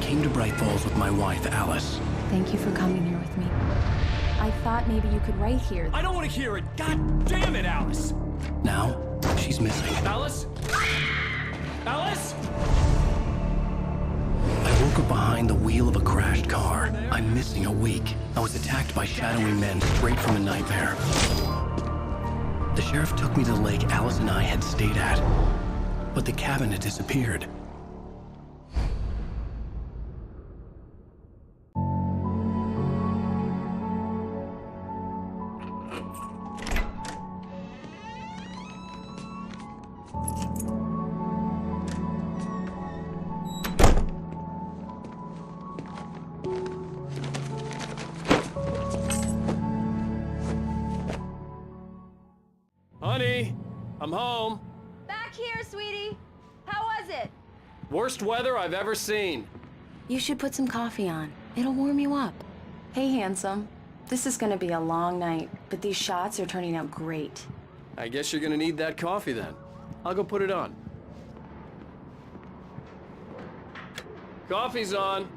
came to Bright Falls with my wife, Alice. Thank you for coming here with me. I thought maybe you could write here. I don't want to hear it! God damn it, Alice! Now, she's missing. Alice? Alice? I woke up behind the wheel of a crashed car. I'm missing a week. I was attacked by shadowy men straight from a nightmare. The sheriff took me to the lake Alice and I had stayed at, but the cabin had disappeared. Honey, I'm home. Back here, sweetie. How was it? Worst weather I've ever seen. You should put some coffee on. It'll warm you up. Hey, handsome. This is gonna be a long night, but these shots are turning out great. I guess you're gonna need that coffee then. I'll go put it on. Coffee's on.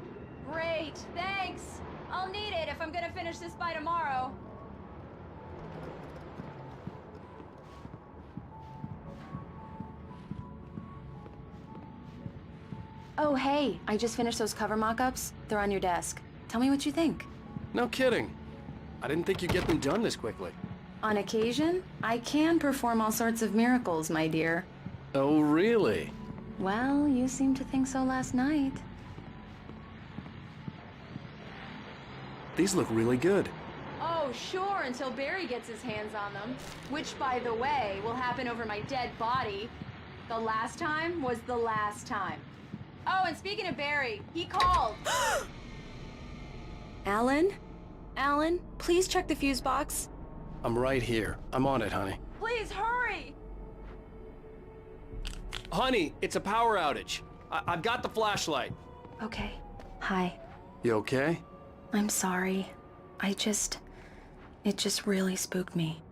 Great, thanks. I'll need it if I'm gonna finish this by tomorrow. Oh, hey, I just finished those cover mock-ups. They're on your desk. Tell me what you think. No kidding. I didn't think you'd get them done this quickly. On occasion, I can perform all sorts of miracles, my dear. Oh, really? Well, you seemed to think so last night. These look really good. Oh, sure, until Barry gets his hands on them. Which, by the way, will happen over my dead body. The last time was the last time. Oh, and speaking of Barry, he called. Alan? Alan, please check the fuse box. I'm right here. I'm on it, honey. Please, hurry! Honey, it's a power outage. I've got the flashlight. Okay. Hi. You okay? I'm sorry. It just really spooked me.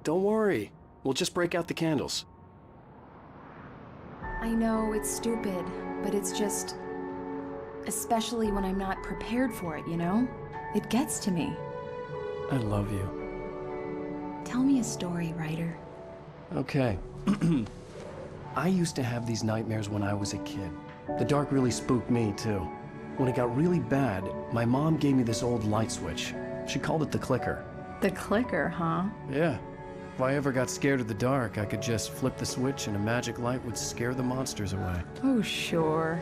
Don't worry. We'll just break out the candles. I know it's stupid, but it's just... especially when I'm not prepared for it, you know? It gets to me. I love you. Tell me a story, writer. Okay. I used to have these nightmares when I was a kid. The dark really spooked me, too. When it got really bad, my mom gave me this old light switch. She called it the clicker. The clicker, huh? Yeah. If I ever got scared of the dark, I could just flip the switch and a magic light would scare the monsters away. Oh, sure.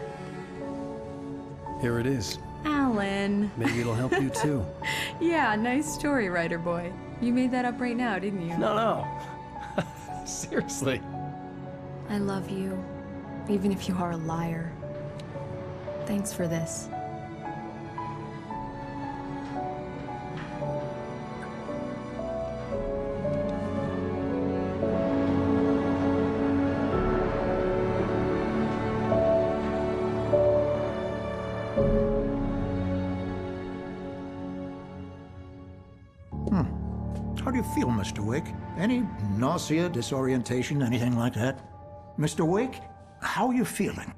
Here it is. Alan. Maybe it'll help you, too. Yeah, nice story, writer boy. You made that up right now, didn't you? No. Seriously. I love you, even if you are a liar. Thanks for this. How do you feel, Mr. Wake? Any nausea, disorientation, anything like that? Mr. Wake, how are you feeling?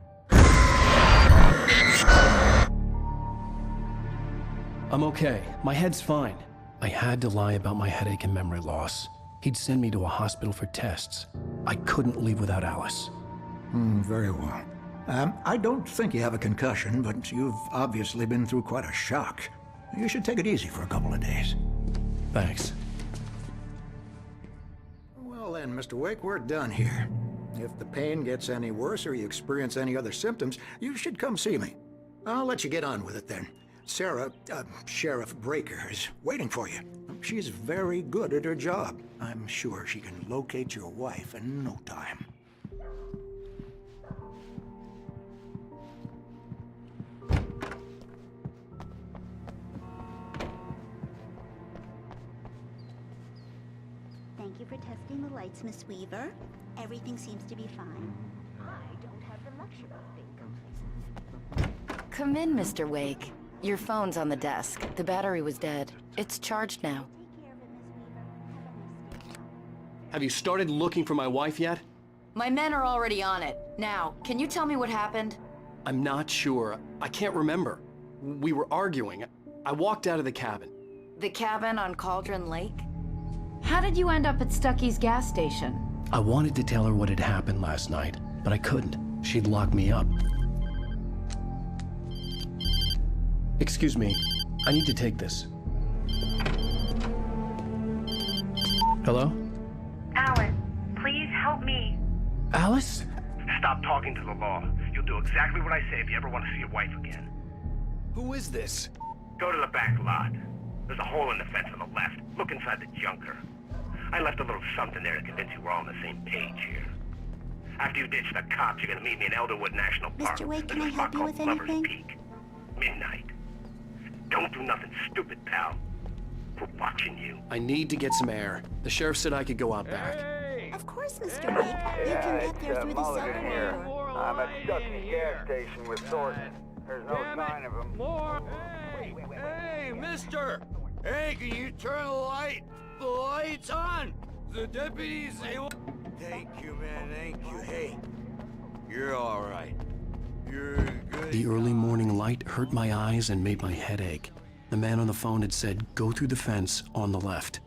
I'm okay. My head's fine. I had to lie about my headache and memory loss. He'd send me to a hospital for tests. I couldn't leave without Alice. Very well. I don't think you have a concussion, but you've obviously been through quite a shock. You should take it easy for a couple of days. Thanks. Well then, Mr. Wake, we're done here. If the pain gets any worse or you experience any other symptoms, you should come see me. I'll let you get on with it then. Sarah, Sheriff Breaker, is waiting for you. She's very good at her job. I'm sure she can locate your wife in no time. Thank you for testing the lights, Miss Weaver. Everything seems to be fine. I don't have the luxury of being complacent. Come in, Mr. Wake. Your phone's on the desk. The battery was dead. It's charged now. Take care of it, Miss Weaver. Have a nice day. Have you started looking for my wife yet? My men are already on it. Now, can you tell me what happened? I'm not sure. I can't remember. We were arguing. I walked out of the cabin. The cabin on Cauldron Lake? How did you end up at Stucky's gas station? I wanted to tell her what had happened last night, but I couldn't. She'd lock me up. Excuse me, I need to take this. Hello? Alan, please help me. Alice? Stop talking to the law. You'll do exactly what I say if you ever want to see your wife again. Who is this? Go to the back lot. There's a hole in the fence on the left. Look inside the junker. I left a little something there to convince you we're all on the same page here. After you ditch the cops, you're gonna meet me in Elderwood National Park. Mr. Wake, can There's I a spot help you called with Lover's anything? Peak. Midnight. Don't do nothing stupid, pal. We're watching you. I need to get some air. The sheriff said I could go out back. Of course, Mr. Wake. You can get there through the cell here. corridor. I'm at Stucky's gas station with Thornton. There's no sign of him. Hey, mister! Hey, can you turn the light? The light's on! The deputies, they... Thank you, man. Thank you. Hey, you're all right. You're good. The early morning light hurt my eyes and made my head ache. The man on the phone had said, go through the fence on the left.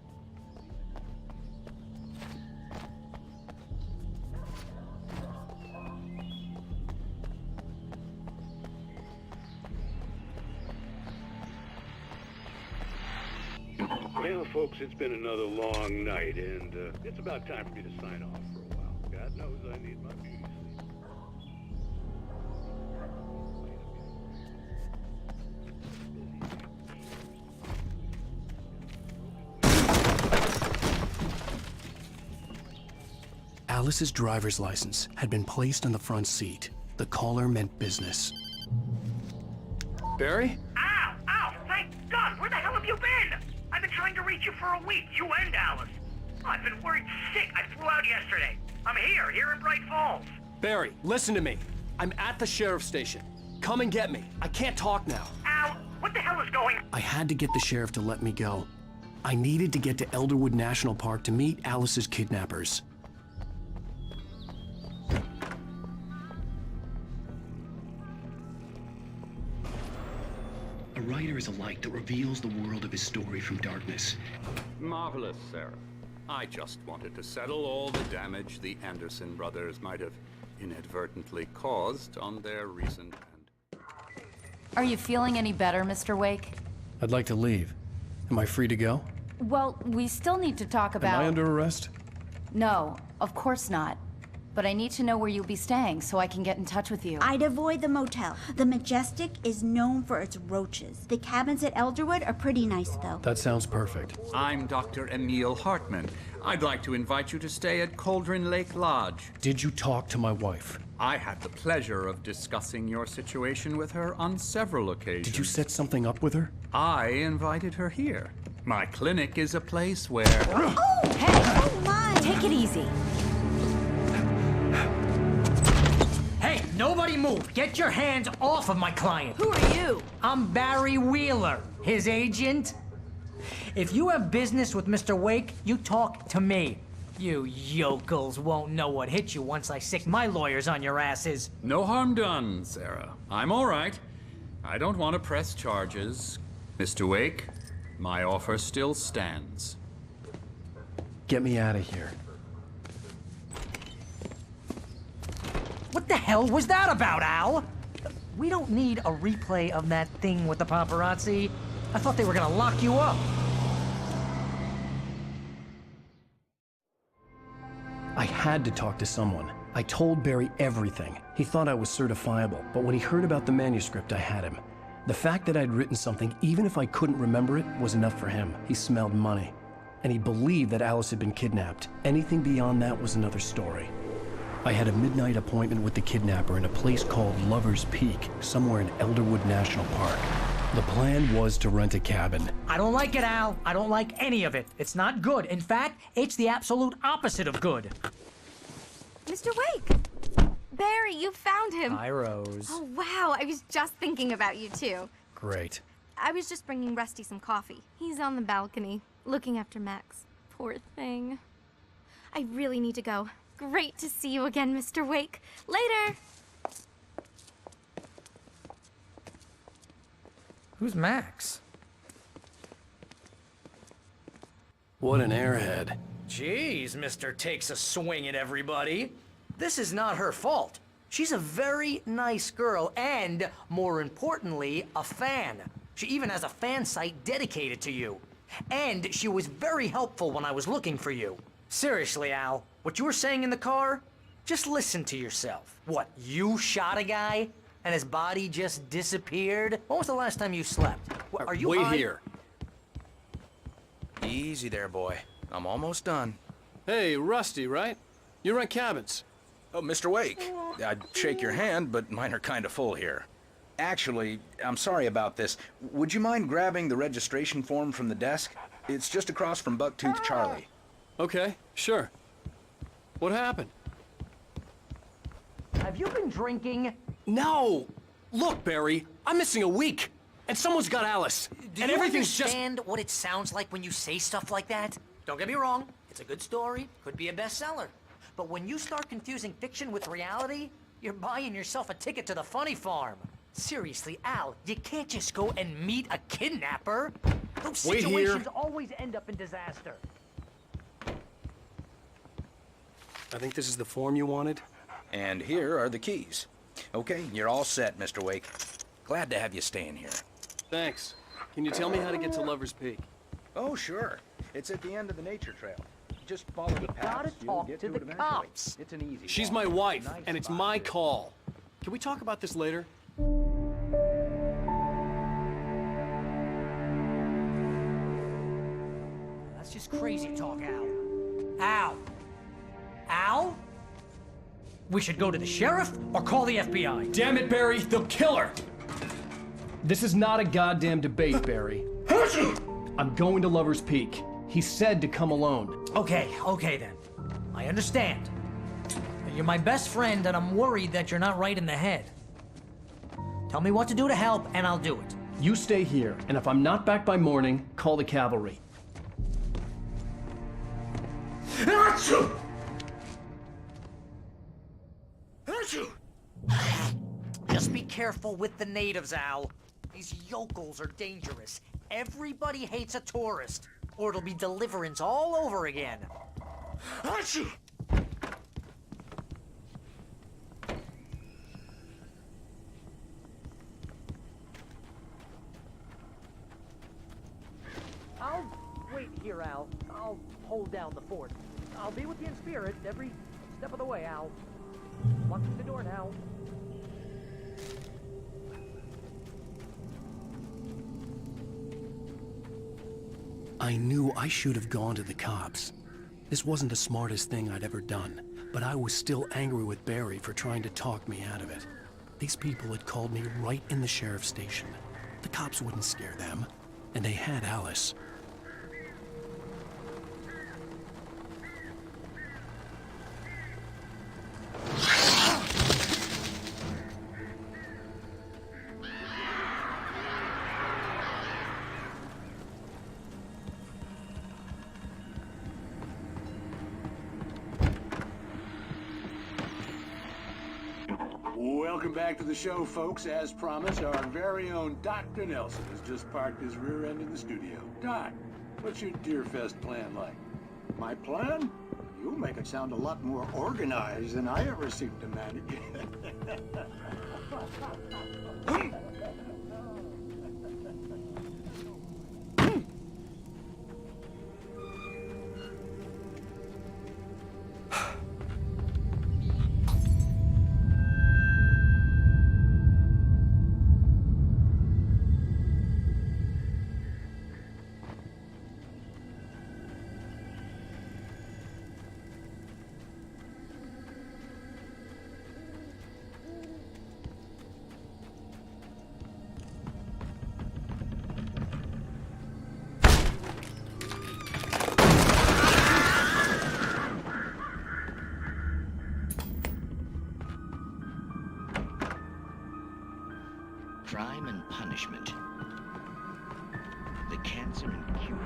Well, folks, it's been another long night, and it's about time for me to sign off for a while. God knows I need my beauty sleep. Alice's driver's license had been placed on the front seat. The caller meant business. Barry? Ow! Ow! Thank God! Where the hell have you been? I've been trying to reach you for a week, you and Alice. I've been worried sick. I flew out yesterday. I'm here in Bright Falls. Barry, listen to me. I'm at the sheriff's station. Come and get me. I can't talk now. Ow! What the hell is going on? I had to get the sheriff to let me go. I needed to get to Elderwood National Park to meet Alice's kidnappers. A writer is a light that reveals the world of his story from darkness. Marvelous, Sarah. I just wanted to settle all the damage the Anderson brothers might have inadvertently caused on their recent and... Are you feeling any better, Mr. Wake? I'd like to leave. Am I free to go? Well, we still need to talk about... Am I under arrest? No, of course not. But I need to know where you'll be staying so I can get in touch with you. I'd avoid the motel. The Majestic is known for its roaches. The cabins at Elderwood are pretty nice, though. That sounds perfect. I'm Dr. Emil Hartman. I'd like to invite you to stay at Cauldron Lake Lodge. Did you talk to my wife? I had the pleasure of discussing your situation with her on several occasions. Did you set something up with her? I invited her here. My clinic is a place where... Oh! Hey! Oh, my! Take it easy. Hey, nobody move! Get your hands off of my client! Who are you? I'm Barry Wheeler, his agent. If you have business with Mr. Wake, you talk to me. You yokels won't know what hit you once I sick my lawyers on your asses. No harm done, Sarah. I'm all right. I don't want to press charges. Mr. Wake, my offer still stands. Get me out of here. What the hell was that about, Al? We don't need a replay of that thing with the paparazzi. I thought they were gonna lock you up. I had to talk to someone. I told Barry everything. He thought I was certifiable, but when he heard about the manuscript, I had him. The fact that I'd written something, even if I couldn't remember it, was enough for him. He smelled money. And he believed that Alice had been kidnapped. Anything beyond that was another story. I had a midnight appointment with the kidnapper in a place called Lover's Peak, somewhere in Elderwood National Park. The plan was to rent a cabin. I don't like it, Al. I don't like any of it. It's not good. In fact, it's the absolute opposite of good. Mr. Wake! Barry, you found him. Hi, Rose. Oh, wow. I was just thinking about you, too. Great. I was just bringing Rusty some coffee. He's on the balcony, looking after Max. Poor thing. I really need to go. Great to see you again, Mr. Wake. Later! Who's Max? What an airhead. Jeez, Mr. Takes a Swing at everybody. This is not her fault. She's a very nice girl and, more importantly, a fan. She even has a fan site dedicated to you. And she was very helpful when I was looking for you. Seriously, Al, what you were saying in the car? Just listen to yourself. What, you shot a guy and his body just disappeared? When was the last time you slept? Are you Wait high? here. Easy there, boy. I'm almost done. Hey, Rusty, right? You rent cabins. Oh, Mr. Wake. I'd shake your hand, but mine are kind of full here. Actually, I'm sorry about this. Would you mind grabbing the registration form from the desk? It's just across from Bucktooth Charlie. Okay, sure. What happened? Have you been drinking? No! Look, Barry, I'm missing a week, and someone's got Alice. Do and you everything's understand what it sounds like when you say stuff like that? Don't get me wrong, it's a good story, could be a bestseller. But when you start confusing fiction with reality, you're buying yourself a ticket to the funny farm. Seriously, Al, you can't just go and meet a kidnapper. Those Wait situations here. always end up in disaster. I think this is the form you wanted. And here are the keys. Okay, you're all set, Mr. Wake. Glad to have you staying here. Thanks. Can you tell me how to get to Lover's Peak? Oh, sure. It's at the end of the nature trail. Just follow the path. gotta talk to the cops. It's an easy She's walk. my wife, Nice and it's spot, my too. call. Can we talk about this later? That's just crazy talk, Al. Al? Al? We should go to the sheriff or call the FBI. Damn it, Barry, they'll kill her! This is not a goddamn debate, Barry. I'm going to Lover's Peak. He said to come alone. Okay then. I understand. You're my best friend, and I'm worried that you're not right in the head. Tell me what to do to help, and I'll do it. You stay here, and if I'm not back by morning, call the cavalry. Just be careful with the natives, Al. These yokels are dangerous. Everybody hates a tourist, or it'll be Deliverance all over again. I'll wait here, Al. I'll hold down the fort. I'll be with you in spirit every step of the way, Al. Walk through the door now. I knew I should have gone to the cops. This wasn't the smartest thing I'd ever done, but I was still angry with Barry for trying to talk me out of it. These people had called me right in the sheriff's station. The cops wouldn't scare them, and they had Alice. Welcome back to the show, folks. As promised, our very own Dr. Nelson has just parked his rear end in the studio. Doc, what's your Deerfest plan like? My plan? You make it sound a lot more organized than I ever seem to manage. Crime and punishment. The cancer and cure.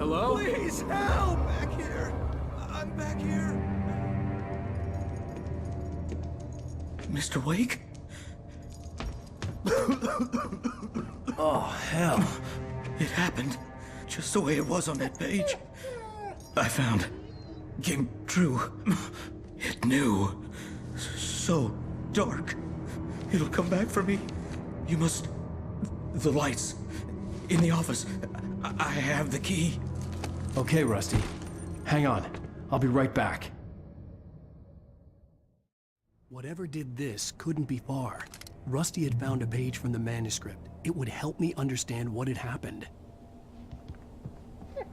Hello? Please, help! Back here! I'm back here! Mr. Wake? Oh, hell. It happened just the way it was on that page. I found. Came true. It knew. So dark. It'll come back for me. You must... The lights. In the office. I have the key. Okay, Rusty. Hang on. I'll be right back. Whatever did this couldn't be far. Rusty had found a page from the manuscript. It would help me understand what had happened.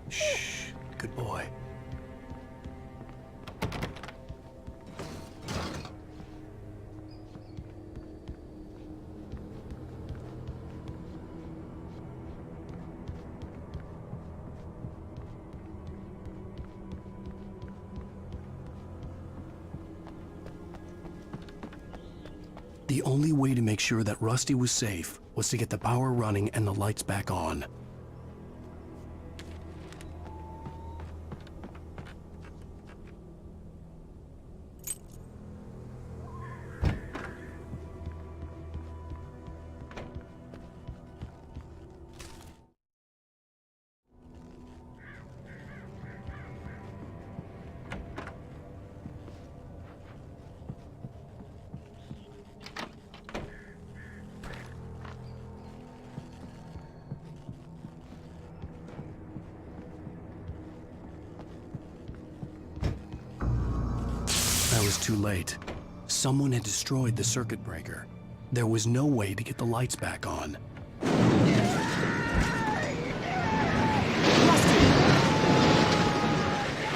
Shh. Good boy. The only way to make sure that Rusty was safe was to get the power running and the lights back on. I was too late. Someone had destroyed the circuit breaker. There was no way to get the lights back on.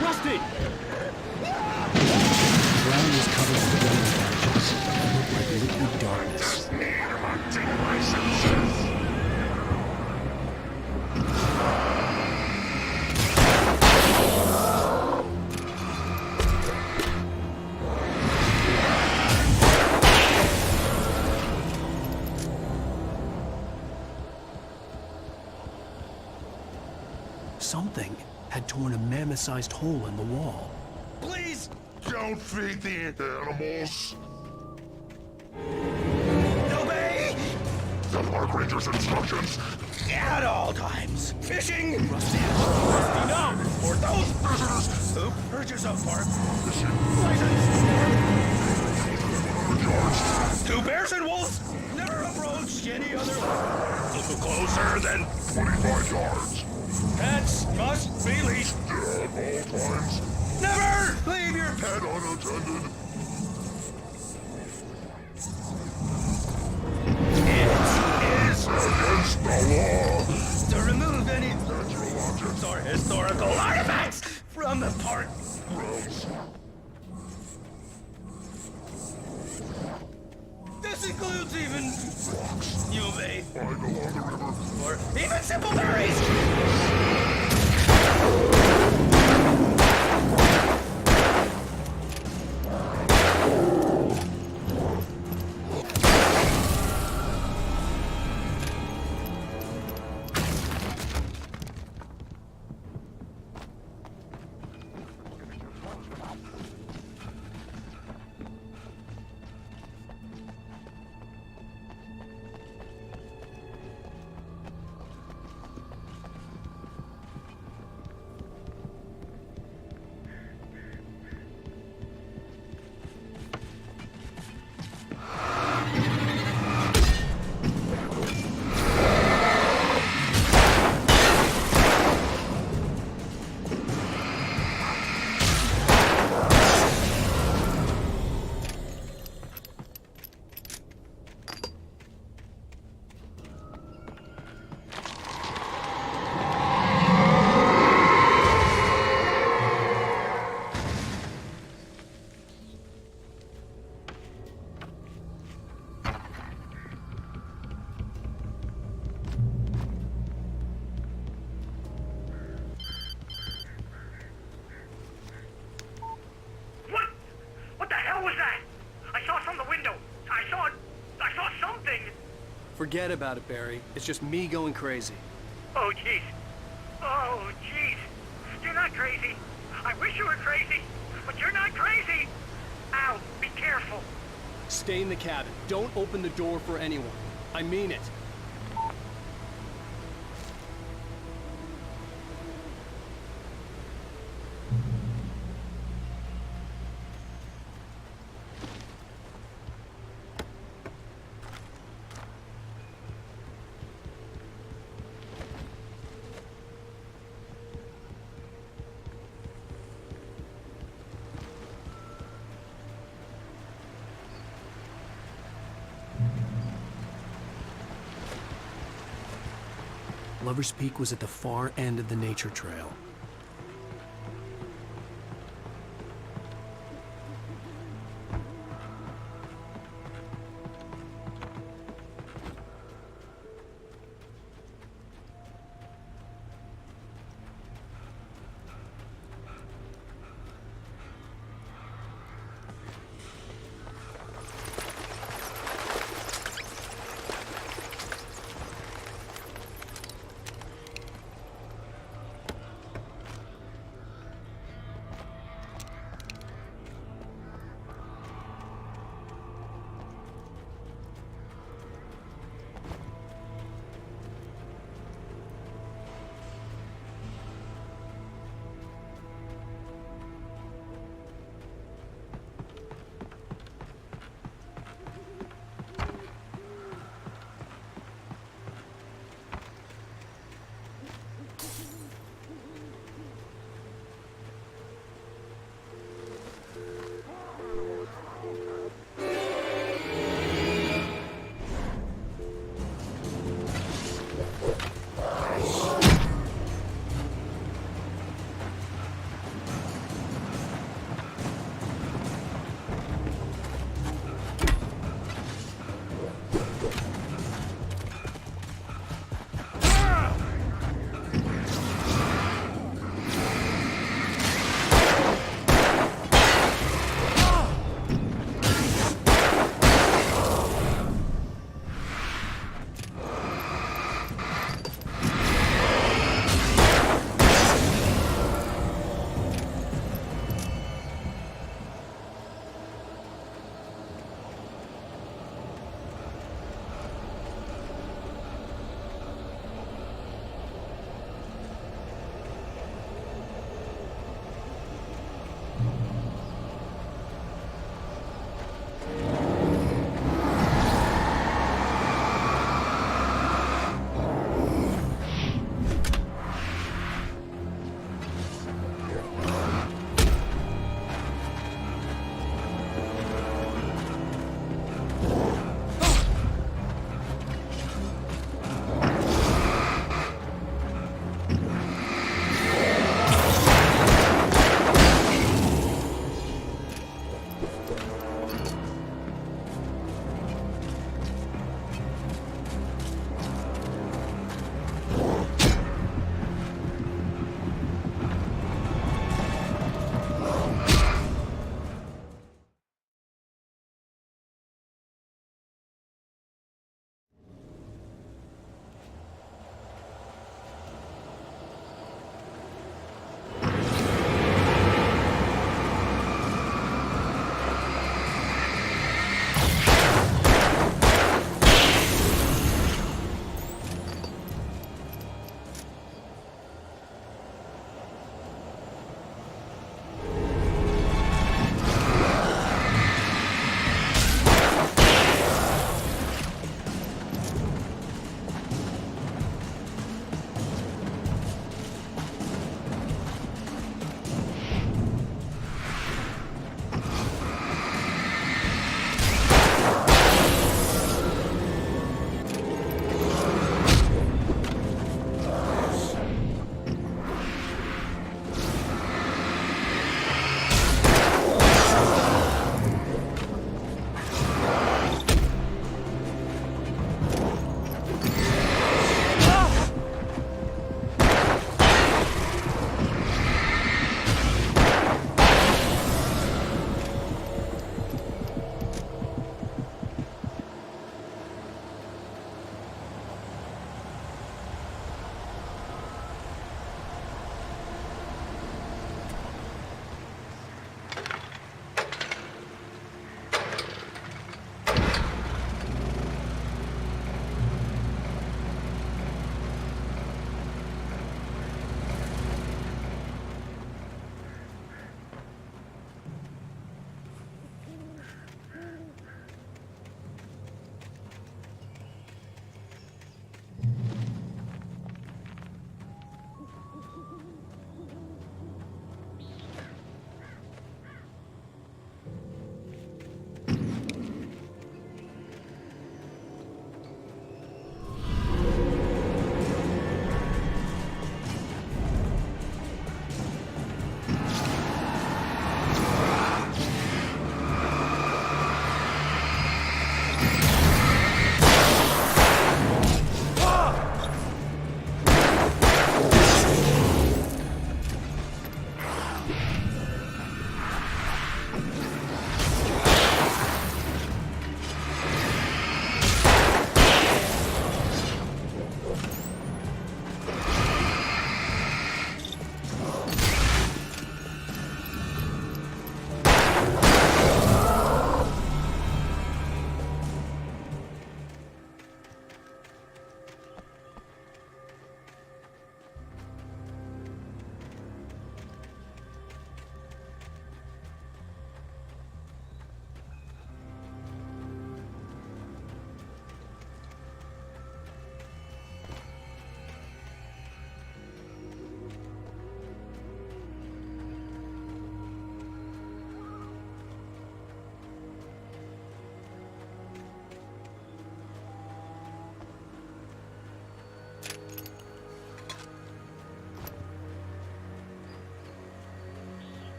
Rusty! The ground was covered with yellow patches. It looked like liquid darkness. Something had torn a mammoth-sized hole in the wall. Please don't feed the animals. Obey! The park ranger's instructions. At all times. Fishing! Rusty, no! For those visitors who purchase a park license. 2 bears and wolves never approach any other. Look closer than 25 yards. Pets must be leashed. At all times. Never leave your Pet unattended. It is against the law to remove any natural objects or historical artifacts from the park. Gross. This includes even rocks. You obey. Find along the river. Or even simple berries. Forget about it, Barry. It's just me going crazy. Oh, jeez. Oh, jeez. You're not crazy. I wish you were crazy, but you're not crazy. Ow, be careful. Stay in the cabin. Don't open the door for anyone. I mean it. Lover's Peak was at the far end of the nature trail.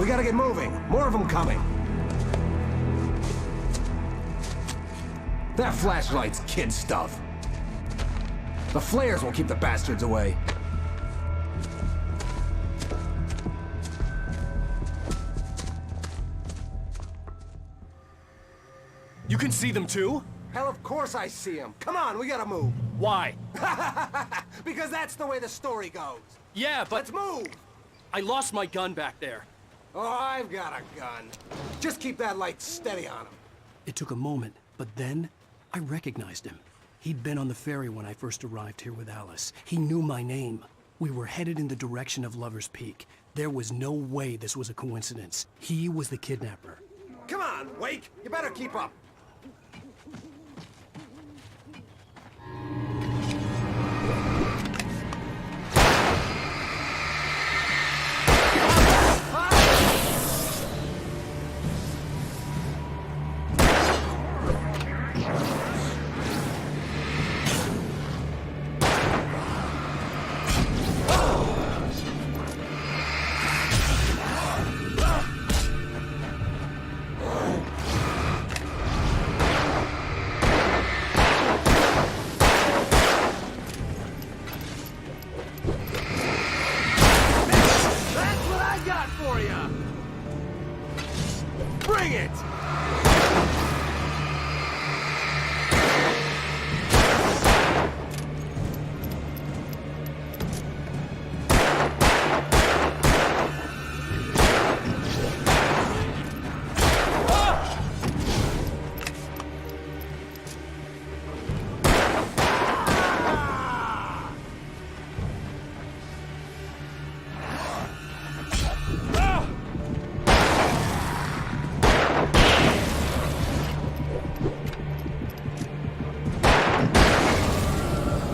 gotta get moving. More of them coming. That flashlight's kid stuff. The flares won't keep the bastards away. You can see them too? Hell, of course I see them. Come on, we gotta move. Why? Because that's the way the story goes. Yeah, but... Let's move! I lost my gun back there. Oh, I've got a gun. Just keep that light steady on him. It took a moment, but then I recognized him. He'd been on the ferry when I first arrived here with Alice. He knew my name. We were headed in the direction of Lover's Peak. There was no way this was a coincidence. He was the kidnapper. Come on, Wake! You better keep up. Bring it!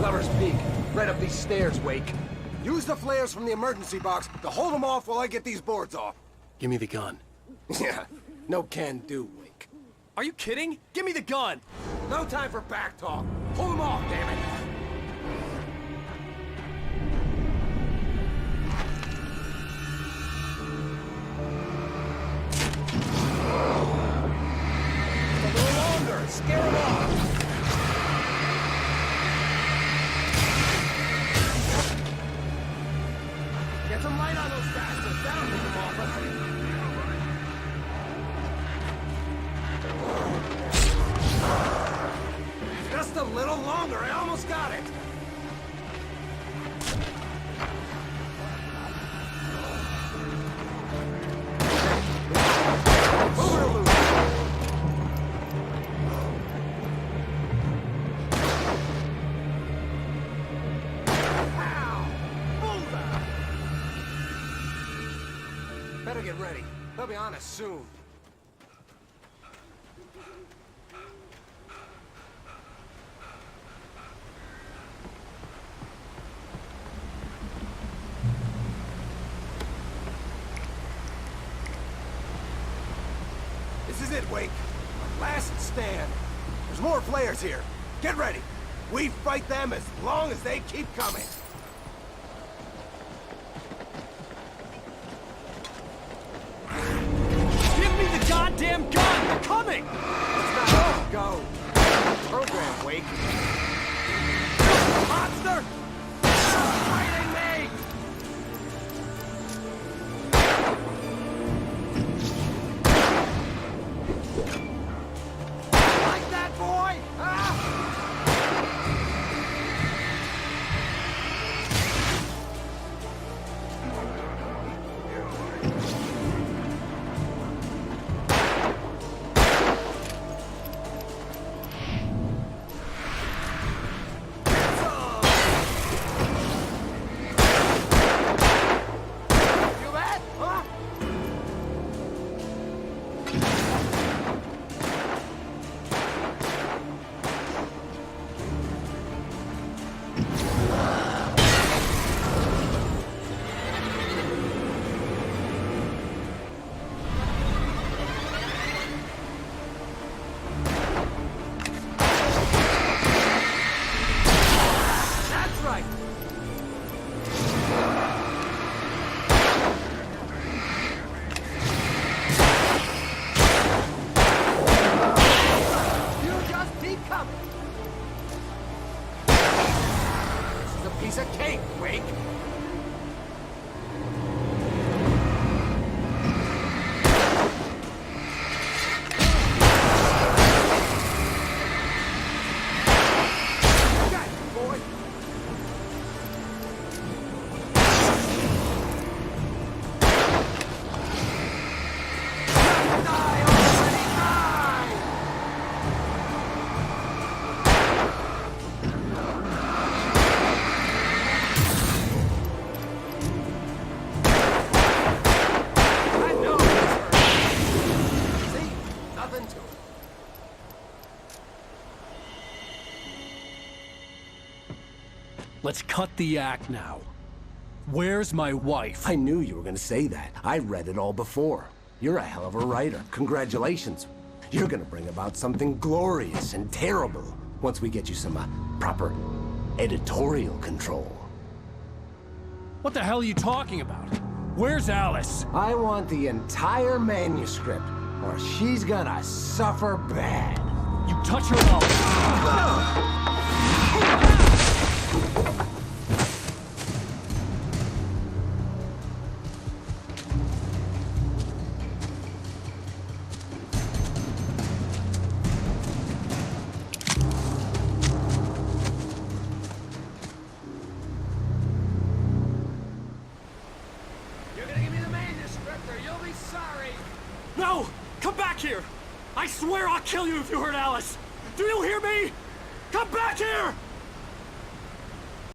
Lover's Peak. Right up these stairs, Wake. Use the flares from the emergency box to hold them off while I get these boards off. Give me the gun. Yeah, no can do, Wake. Are you kidding? Give me the gun! No time for back talk. Pull them off, damn it! A little longer. Scare them off. Get some light on those bastards. That'll keep them off us. Just a little longer. I almost got it. Over to Luke. Ow! Bullseye! Better get ready. They'll be on us soon. This is it, Wake. Last stand. There's more flares here. Get ready. We fight them as long as they keep coming. Give me the goddamn gun! They're coming! Let's not go. Program, Wake. Monster! Fighting me! Like that, boy? piece of cake, Wake. Let's cut the act now. Where's my wife? I knew you were gonna say that. I read it all before. You're a hell of a writer. Congratulations. You're gonna bring about something glorious and terrible once we get you some proper editorial control. What the hell are you talking about? Where's Alice? I want the entire manuscript, or she's gonna suffer bad. You touch her mouth. No! Come back here! I swear I'll kill you if you hurt Alice! Do you hear me? Come back here!